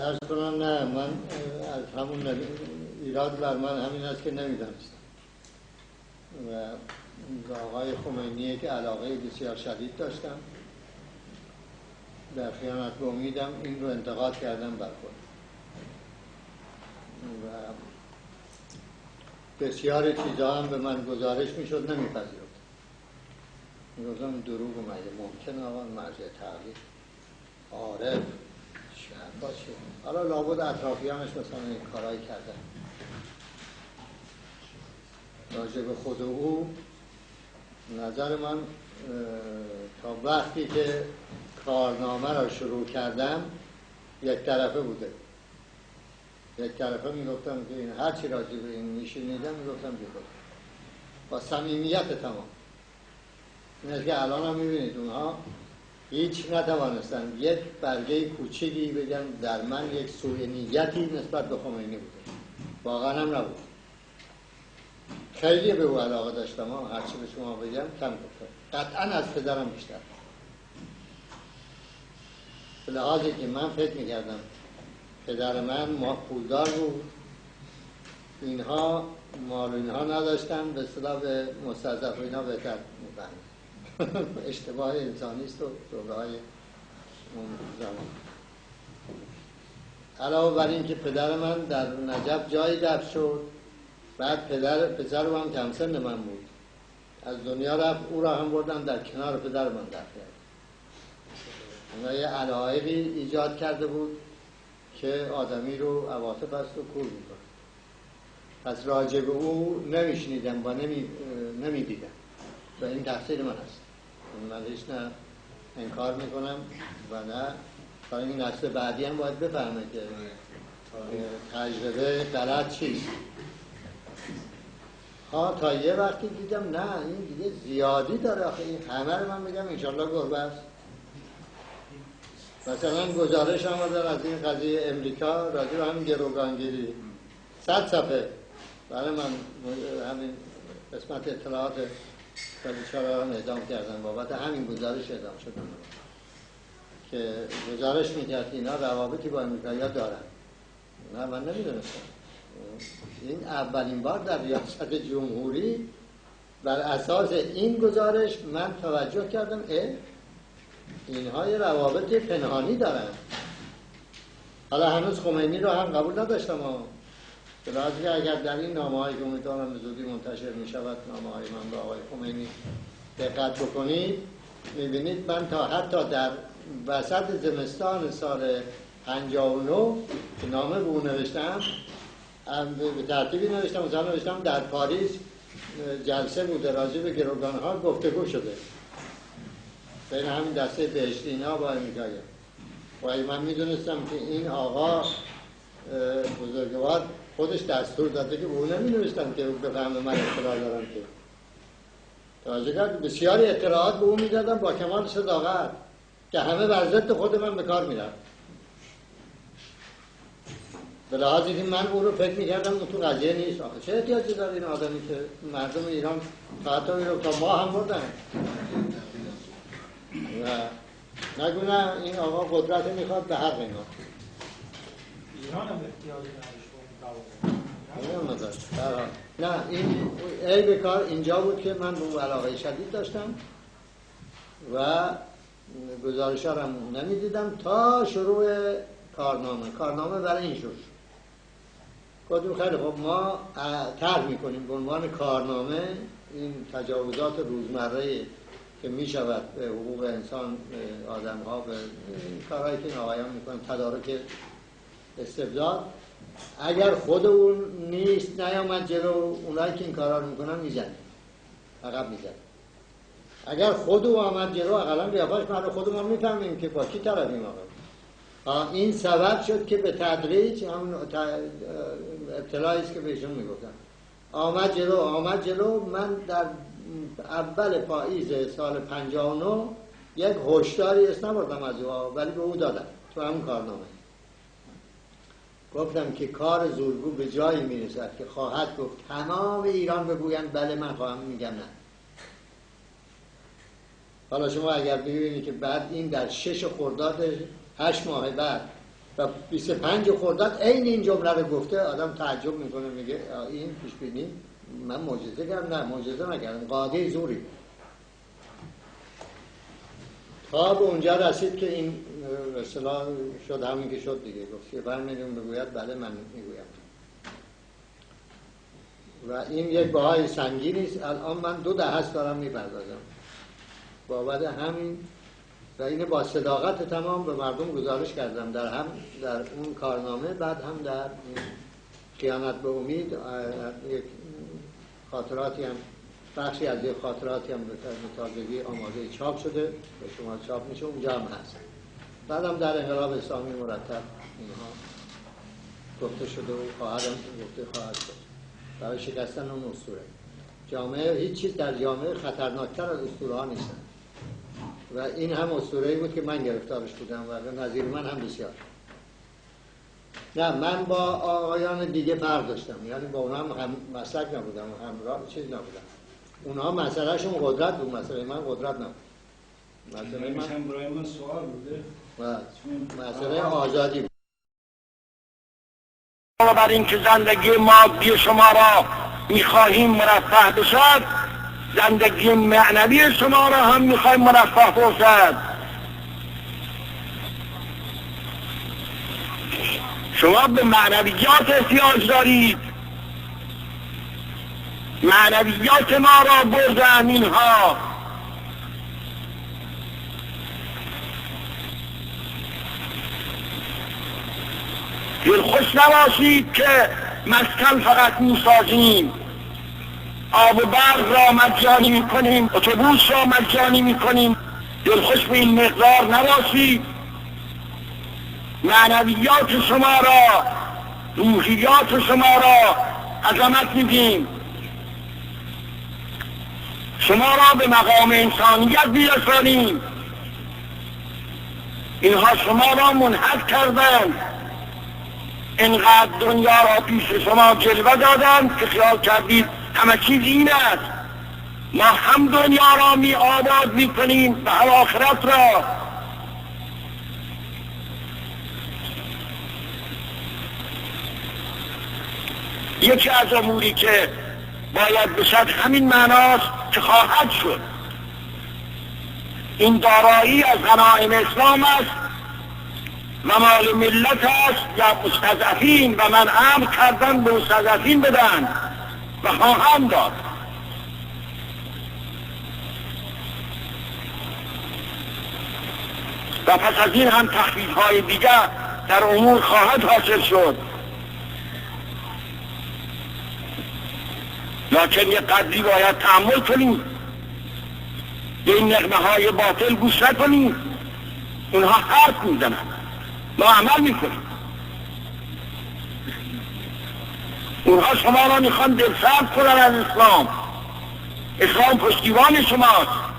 عرض کنم نه، من از همون ایراد بر من همین است که نمیدانستم و آقای خمینی که علاقه بسیار شدید داشتم در خیانت به امیدم این رو انتقاد کردم بر خود و بسیار چیزا هم به من گزارش میشد نمیپذیرفتم، میگفتم دروغ اومده، ممکن آقا مرجع تغییر عارف شهر باشه. حالا لابد اطرافیانش مثلا این کارایی کردن. راجع به خود او نظر من تا وقتی که کارنامه را شروع کردم یک طرفه بوده، یک طرفه میگفتم که این هرچی راجع به این میشنیدم میگفتم بیخود با صمیمیت تمام. این که الان هم میبینید اونها هیچ نتوانستن یک برگه کوچیکی بگن در من یک سوء نیتی نسبت به خمینی بوده، واقعا هم نبود. خیلی به او علاقه داشتم، هرچی به شما بگم کم گفتم، قطعا از پدرم بیشتر، به لحاظی که من فکر میکردم پدر من پولدار بود، اینها مال اینها نداشتن، به اصطلاح به مستضعف و اینا بهتر می‌فهمید. اشتباه انسانی است و دوره‌های اون زمان. علاوه بر این که پدر من در نجف جایی دفن شد، بعد پدر هم کمسن من بود، از دنیا رفت، او را هم بردن در کنار پدر من دفن کرد. اونا یه علایقی ایجاد کرده بود که آدمی رو عواطف است و کور میکنه. پس راجع به او نمیشنیدم و نمیدیدم و این تقصیر من است. من هیچ نه انکار میکنم و نه، برای این نسل بعدی هم باید بفهمه که تجربه غلط چیست. تا یه وقتی دیدم نه این دیگه زیادی داره، آخه این همه رو من بگم انشالله گربه است. مثلا گزارش آمدن از این قضیه امریکا راجع به همین گروگانگیری 100 صفحه برای من همین قسمت اطلاعات بیچاره را اعدام کردن، بابت همین گزارش اعدام شدن که گزارش میکرد اینا روابطی با امریکایی‌ها دارن. نه من نمیدونستم. این اولین بار در ریاست جمهوری بر اساس این گزارش من توجه کردم اینها یه روابط پنهانی دارن. حالا هنوز خمینی رو هم قبول نداشتم، به لحاظی که اگر در این نامه‌هایی که امیدوارم زودی منتشر می‌شود، نامه‌های من به آقای خمینی دقت بکنید، می‌بینید من تا حتی در وسط زمستان سال 59 که نامه به او نوشتم، به ترتیبی نوشتم، مثلا نوشتم در پاریس جلسه بوده راجع به گروگان‌ها گفتگو شده بین همین دسته بهشتی‌ها با امریکایی‌ها. و من میدونستم که این آقا بزرگوار خودش دستور داده که او نمی‌نوشتم که او بفهمه من اطلاع دارم که توجه کرد. بسیاری اطلاعات به او میدادم با کمال صداقت که همه بر ضد خود من به کار میرفت. به لحاظی که من او رو فکر میکردم اون تو قضیه نیست. چه احتیاجی داره این آدمی که مردم ایران تا این رو تا ما هم بردن و نگو نه این آقا قدرت میخواد به حق اینا. ایران هم احتیاج نداشت. نه این عیب کار اینجا بود که من به اون علاقه شدید داشتم و گزارش ها هم نمیدیدم تا شروع کارنامه برای این شروع شد. گفتیم خیلی خب ما طرح میکنیم به عنوان کارنامه این تجاوزات روزمره که میشود به حقوق انسان، آدم ها، به کارهایی که این آقایان میکنن، تدارک استبداد، اگر خود اون نیست نیامد جلو، اونایی که این کارا رو میکنن میزنه، عقب میزنه. اگر خود او آمد جلو اقلا بیافاش ما خودمون میفهمیم که با کی طرفیم. آقا این سبب شد که به تدریج همون اطلاعی است که بهشون میگفتم آمد جلو. من در اول پاییز سال 59 یک هشداری است نبردم از او، ولی به او دادم تو همون کارنامه. گفتم که کار زورگو به جایی میرسد که خواهد گفت تمام ایران بگویند بله من خواهم، میگم نه. حالا شما اگر ببینید که بعد این در 6 خرداد 8 ماه بعد و 25 خرداد عین این جمله رو گفته، آدم تعجب میکنه، میگه این پیش بینی، من معجزه کردم؟ نه معجزه نکردم، قاعده زوری. تا به اونجا رسید که این اصطلاح شد همین که شد دیگه، گفت 35 میلیون بگوید بله من میگویم. و این یک بهای سنگینی است. الان من 2 دهه است دارم میپردازم بابت همین، و اینه با صداقت تمام به مردم گزارش کردم، در اون کارنامه، بعد هم در خیانت به امید یک خاطراتی هم، بخشی از یک خاطراتی هم به تازگی آماده چاپ شده، به شما چاپ میشه، اونجا هم هست. بعد هم در انقلاب اسلامی مرتب اینها گفته شده و گفته خواهد شد برای شکستن اون اسطوره. جامعه، هیچ چیز در جامعه خطرناکتر از اسطوره ها نیستن و این هم اسطوره‌ای بود که من گرفتارش بودم و نظیر من هم بسیار. نه، من با آقایان دیگه فرق داشتم، یعنی با اونها هم مسلک نبودم و همراه چیز نبودم. اونها مسئلهشون قدرت بود، مسئله من قدرت نبود. مسئله من برای من سوال بوده و مسئله آزادی بود. بر اینکه زندگی مادی شما را میخواهیم مرفه بشد، زندگی معنوی شما را هم میخواهیم مرفه باشد. شما به معنویات احتیاج دارید. معنویات ما را بردن اینها. دلخوش نباشید که مسکن فقط میسازیم، آب و برق را مجانی میکنیم، اتوبوس را مجانی میکنیم. دلخوش به این مقدار نباشید. معنویات شما را، روحیات شما را عظمت میدیم. شما را به مقام انسانیت بیرسانیم. اینها شما را منحط کردند، اینقدر دنیا را پیش شما جلوه دادند که خیال کردید همه چیز این است. ما هم دنیا را می آباد می کنیم و هم آخرت را. یکی از اموری که باید بشد همین معناست که خواهد شد. این دارایی از غنایم اسلام است و مال ملت است یا مستضعفین، و من امر کردن به مستضعفین بدن و خواهم داد. و پس از این هم تخفیف‌های دیگر در امور خواهد حاصل شد. لکن یک قدری باید تحمل کنیم، به این نغمه‌های باطل گوش نکنیم. اونها حرف میزنن، ما عمل میکنیم. اونها شما را میخوان دلسرد کنن از اسلام. اسلام پشتیبان شماست.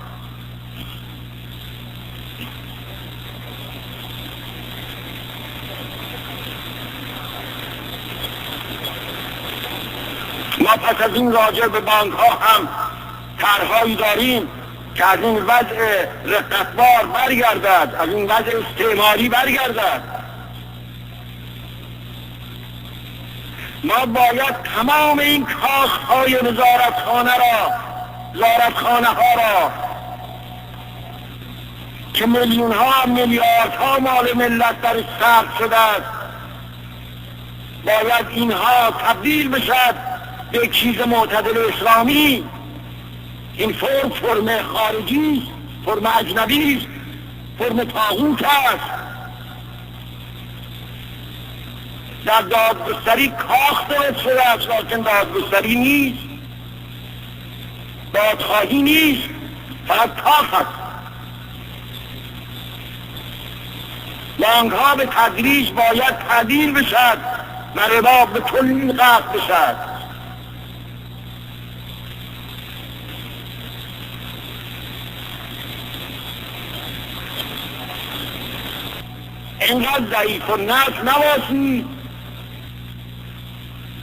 ما پس از این راجع به بانک ها هم طرح‌هایی داریم که از این وضع رقتبار برگردد، از این وضع استعماری برگردد. ما باید تمام این کاخهای وزارتخانه ها که میلیون ها میلیارد ها مال ملت در صرف شده است، باید اینها تبدیل بشد به چیز معتدل اسلامی. این فرم خارجی است، فرم اجنبی است، فرم طاغوت است. در دادگستری کاخ درست شده است، لیکن دادگستری نیست، دادخواهی نیست، فقط کاخ است. بانک ها به تدریج باید تعدیل بشد و ربا به کلی قطع بشد. اینقدر ضعیف و نفس نباشید.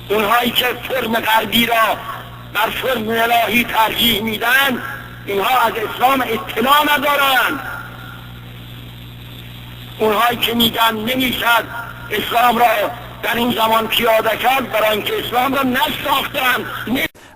اونهایی که فرم غربی را بر فرم الهی ترجیح میدن، اینها از اسلام اطلاع ندارند. اونهایی که میگن نمیشد اسلام را در این زمان پیاده کرد، برای اینکه اسلام را نشناختند.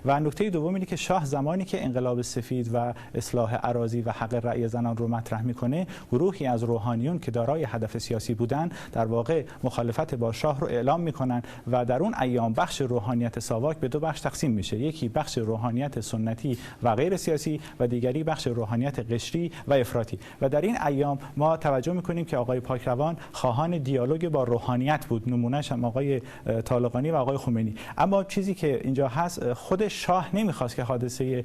و نکته دوم اینه که شاه زمانی که انقلاب سفید و اصلاح اراضی و حق رأی زنان رو مطرح میکنه، گروهی از روحانیون که دارای هدف سیاسی بودن در واقع مخالفت با شاه رو اعلام میکنن و در اون ایام بخش روحانیت ساواک به دو بخش تقسیم میشه. یکی بخش روحانیت سنتی و غیر سیاسی و دیگری بخش روحانیت قشری و افراطی. و در این ایام ما توجه میکنیم که آقای پاکروان خواهان دیالوگ با روحانیت بود، نمونهش هم آقای طالقانی و آقای خمینی. اما چیزی که اینجا هست، خود شاه نمیخواست که حادثه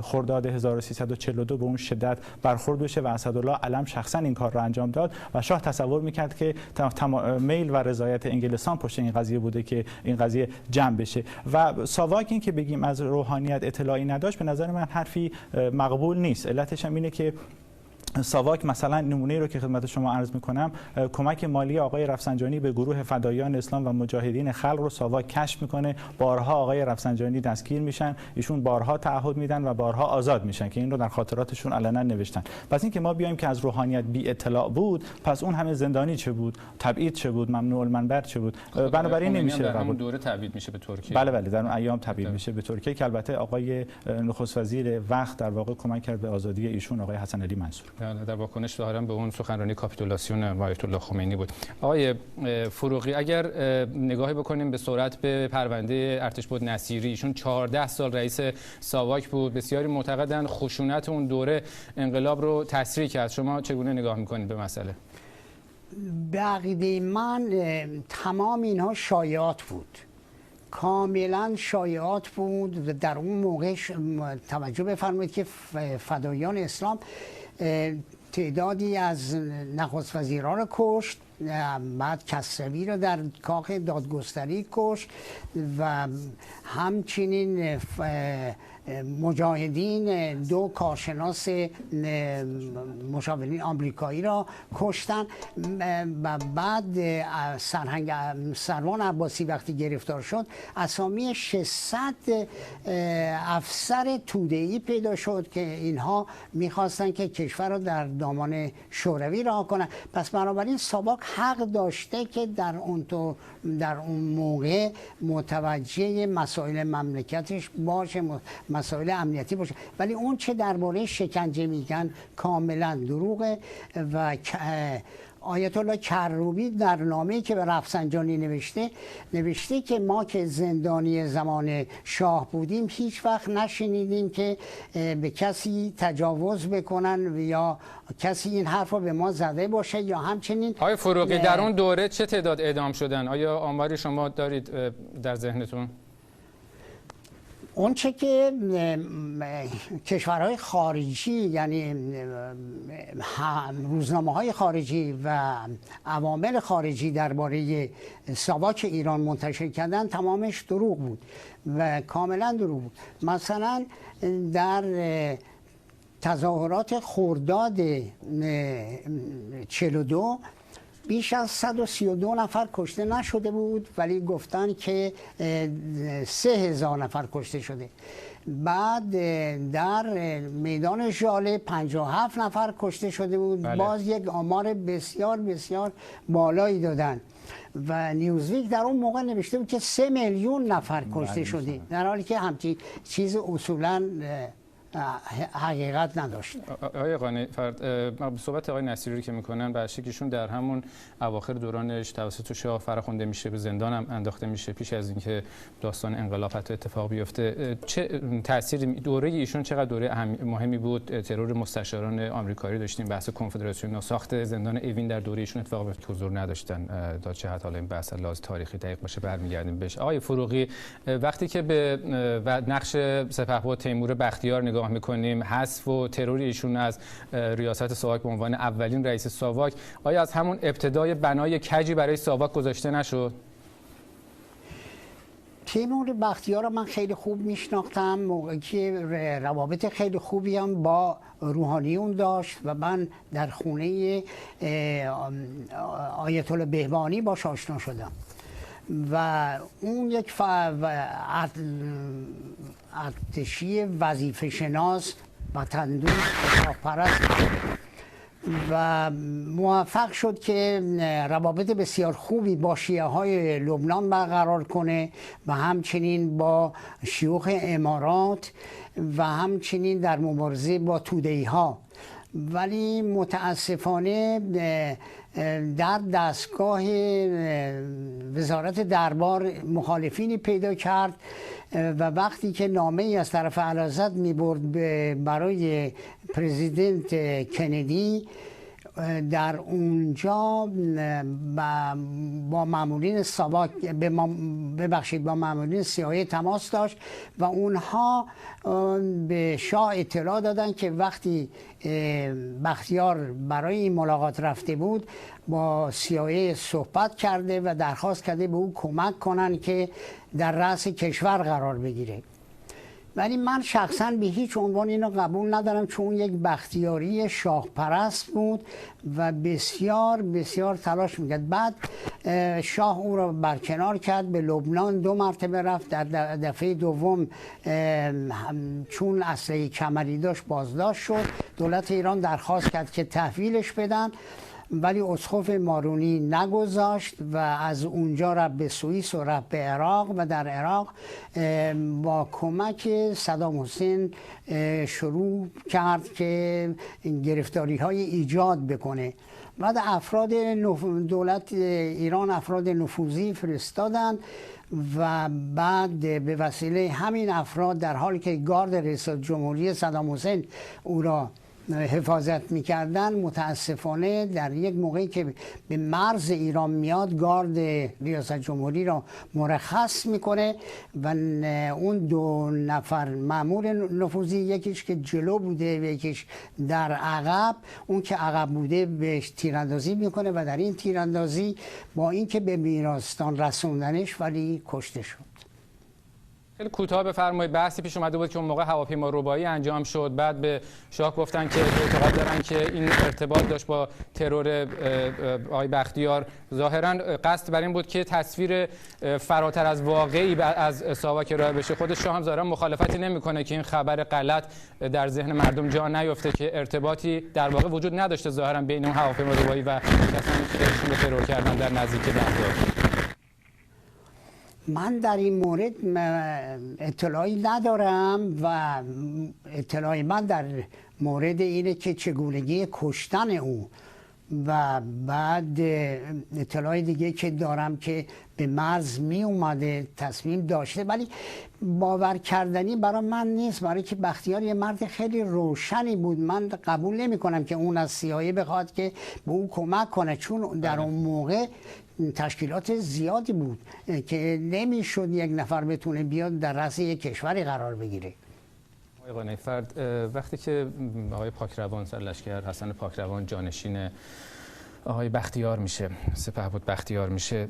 خرداد 1342 به اون شدت برخورد بشه و اسدالله علم شخصا این کار رو انجام داد و شاه تصور میکرد که میل و رضایت انگلستان پشت این قضیه بوده که این قضیه جمع بشه. و ساواک این که بگیم از روحانیت اطلاعی نداشت به نظر من حرفی مقبول نیست. علتش هم اینه که ساواک مثلا نمونه رو که خدمت شما عرض میکنم، کمک مالی آقای رفسنجانی به گروه فدایان اسلام و مجاهدین خلق رو ساواک کشف میکنه. بارها آقای رفسنجانی دستگیر میشن، ایشون بارها تعهد میدن و بارها آزاد میشن که این رو در خاطراتشون علنا نوشتن. پس اینکه ما بیایم که از روحانیت بی اطلاع بود، پس اون همه زندانی چه بود، تبعید چه بود، ممنوع المنبر چه بود. بنابراین نمیشه در همون دوره تبعید میشه به ترکیه. بله در اون ایام تبعید میشه به ترکیه که البته آقای نخست وزیر وقت در واقع کمک کرد به آزادی ایشون، آقای حسن علی منصور. در واکنش ظاهرا به اون سخنرانی کاپیتولاسیون آیت الله خمینی بود. آقای فروغی، اگر نگاهی بکنیم به سرعت به پرونده ارتشبد نصیری، ایشون 14 سال رئیس ساواک بود. بسیاری معتقدن خشونت اون دوره انقلاب رو تسریع کرد. شما چگونه نگاه میکنید به مسئله؟ به عقیده من تمام اینها شایعات بود، کاملا شایعات بود. و در اون موقع توجه بفرمایید که فدایان اسلام تعدادی از نخست وزیران رو کشت، بعد کسروی رو در کاخ دادگستری کشت و همچنین مجاهدین 2 کارشناس مشاورین آمریکایی را کشتن. و بعد سروان عباسی وقتی گرفتار شد، اسامی 600 افسر توده‌ای پیدا شد که اینها میخواستن که کشور را در دامان شوروی رها کنن. پس بنابراین ساواک حق داشته که در اون موقع متوجه مسائل مملکتش باشه، مسائل امنیتی باشه. ولی اون چه درباره شکنجه میگن کاملا دروغه. و آیت الله کروبی در نامه‌ای که به رفسنجانی نوشته که ما که زندانی زمان شاه بودیم هیچ وقت نشنیدیم که به کسی تجاوز بکنن یا کسی این حرف رو به ما زده باشه. یا همچنین آقای فروغی، در اون دوره چه تعداد اعدام شدن؟ آیا آماری شما دارید در ذهنتون؟ اون چه که کشورهای خارجی، یعنی روزنامه‌های خارجی و عوامل خارجی درباره ساواک ایران منتشر کردن، تمامش دروغ بود و کاملا دروغ بود. مثلا در تظاهرات خرداد 42 بیش از 132 نفر کشته نشده بود، ولی گفتن که 3000 نفر کشته شده. بعد در میدان ژاله 57 نفر کشته شده بود. بله. باز یک آمار بسیار بسیار بالایی دادن و نیوزویک در اون موقع نوشته بود که 3 میلیون نفر کشته شده، در حالی که همچین چیز اصولاً حقیقت نداشت. آقای قانی، صحبت آقای نصیری که میکنن برشک ایشون در همون اواخر دورانش توسط شاه فرخونده میشه، به زندان هم انداخته میشه پیش از اینکه داستان انقلاب حتی اتفاق بیفته. چه تأثیر دوره ایشون چقدر دوره مهمی بود؟ ترور مستشاران آمریکایی داشتیم، بحث کنفدراسیون و ساخت زندان اوین در دوره ایشون اتفاق افتاد که حضور نداشتن. تا چه حد حالا این بحث لحاظ تاریخی دقیق باشه برمیگردیم بهش. آقای فروغی، وقتی که به نقش سپهبد تیمور بختیار نگاه میکنیم، حذف و ترور ایشون از ریاست ساواک به عنوان اولین رئیس ساواک، آیا از همون ابتدای بنای کجی برای ساواک گذاشته نشد؟ تیمور بختیار رو من خیلی خوب میشناختم، موقعی که روابط خیلی خوبی هم با روحانیون داشت و من در خونه آیت الله بهبانی باش آشنا شدم و اون یک ارتشی وظیفه شناس، وطندوست، کتاب‌پرست و موفق شد که روابط بسیار خوبی با شیعه های لبنان برقرار کنه و همچنین با شیوخ امارات و همچنین در مبارزه با توده‌ای ها. ولی متاسفانه در دستگاه وزارت دربار مخالفینی پیدا کرد و وقتی که نامه ای از طرف اعلیحضرت می‌برد برای پرزیدنت کندی، در اونجا با مامورین ساواک با مامورین CIA تماس داشت و اونها به شاه اطلاع دادن که وقتی بختیار برای این ملاقات رفته بود با CIA صحبت کرده و درخواست کرده به او کمک کنن که در رأس کشور قرار بگیره. ولی من شخصا به هیچ عنوان اینو قبول ندارم، چون یک بختیاری شاه پرست بود و بسیار بسیار تلاش میکرد. بعد شاه او را برکنار کرد، به لبنان 2 مرتبه رفت. در دفعه دوم چون اسلحه کمری داشت بازداشت شد. دولت ایران درخواست کرد که تحویلش بدن، ولی اسقف مارونی نگذاشت و از اونجا رفت به سوئیس و رفت به عراق و در عراق با کمک صدام حسین شروع کرد که گرفتاری های ایجاد بکنه. بعد افراد دولت ایران افراد نفوذی فرستادن و بعد به وسیله همین افراد در حالی که گارد رئیس جمهوری صدام حسین او را حفاظت میکردن، متاسفانه در یک موقعی که به مرز ایران میاد گارد ریاست جمهوری را مرخص میکنه و اون 2 نفر مأمور نفوذی، یکیش که جلو بوده و یکیش در عقب، اون که عقب بوده بهش تیراندازی میکنه و در این تیراندازی با اینکه به بیمارستان رسوندنش ولی کشته شد. خیلی کوتاه بفرمایید. بحثی پیش اومده بود که اون موقع هواپیما ربایی انجام شد، بعد به شاه گفتن که اعتقاد دارن که این ارتباط داشت با ترور آقای بختیار. ظاهرا قصد بر این بود که تصویر فراتر از واقعی از ساواک ارائه بشه. خود شاه هم ظاهرا مخالفتی نمیکنه که این خبر غلط در ذهن مردم جا نیفته که ارتباطی در واقع وجود نداشته ظاهرا بین اون هواپیما ربایی و کسانی که ایشون رو ترور کردن در نزدیک بختیار. من در این مورد اطلاعی ندارم و اطلاعی من در مورد اینه که چگونگی کشتن او و بعد اطلاعی دیگه که دارم که به مرز می اومده تصمیم داشته، ولی باور کردنی برای من نیست، برای که بختیار یه مرد خیلی روشنی بود. من قبول نمی کنم که اون از CIA بخواد که به او کمک کنه، چون در اون موقع تشکیلات زیادی بود که نمیشد یک نفر بتونه بیاد در رأس یک کشوری قرار بگیره. آقای قانعی‌فرد، وقتی که آقای پاکروان سرلشکر حسن پاکروان جانشین آقای بختیار میشه، سپهبد بختیار میشه،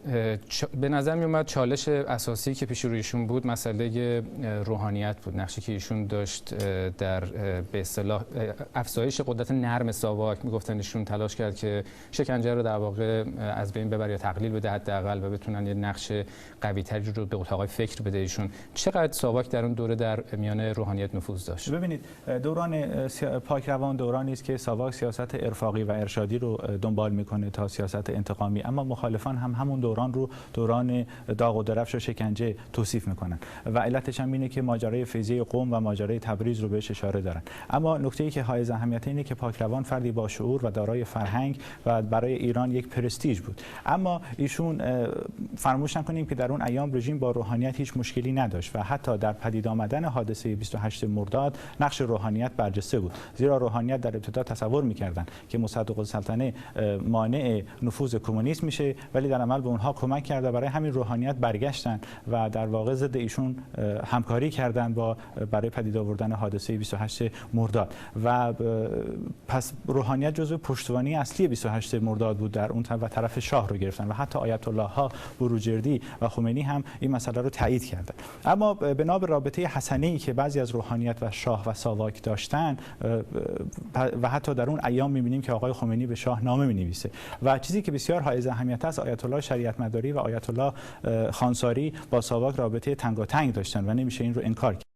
به نظر می اومد چالش اساسی که پیش رویشون بود مسئله روحانیت بود. نقشی که ایشون داشت در به اصطلاح افزایش قدرت نرم ساواک، میگفتن ایشون تلاش کرد که شکنجه رو در واقع از بین ببره یا تقلیل بده حداقل و بتونن یه نقش قوی‌تری رو به اتاقای فکر بده ایشون. چقدر ساواک در اون دوره در میان روحانیت نفوذ داشت؟ ببینید، دوران پاکروان دورانی است که ساواک سیاست ارفاقی و ارشادی رو دنبال میکنه تا سیاست انتقامی، اما مخالفان هم همون دوران رو دوران داغ و درفش و شکنجه توصیف میکنن و علتش هم اینه که ماجرای فیضیه قم و ماجرای تبریز رو بهش اشاره دارن. اما نکته‌ای که حائز اهمیت اینه که پاکروان فردی با شعور و دارای فرهنگ و برای ایران یک پرستیژ بود. اما ایشون فراموش نکنیم که در اون ایام رژیم با روحانیت هیچ مشکلی نداشت و حتی در پدید آمدن حادثه 28 مرداد نقش روحانیت برجسته بود، زیرا روحانیت در ابتدا تصور میکردن که مصدق السلطنه مانع نفوذ کمونیسم میشه، ولی در عمل به اونها کمک کرده، برای همین روحانیت برگشتن و در واقع ضد ایشون همکاری کردن برای پدید آوردن حادثه 28 مرداد و پس روحانیت جزو پشتوانه اصلی 28 مرداد بود در اون و طرف شاه رو گرفتن و حتی آیت الله ها بروجردی و خمینی هم این مسئله رو تایید کردن. اما بنا به رابطه حسنه‌ای که بعضی از روحانیت و شاه و ساواک داشتن و حتی در اون ایام می‌بینیم که آقای خمینی به شاه نامه می‌نویسه و چیزی که بسیار حائز اهمیت است، آیت الله شریعت مداری و آیت الله خانساری با ساواک رابطه تنگاتنگ داشتن و نمیشه این رو انکار کرد.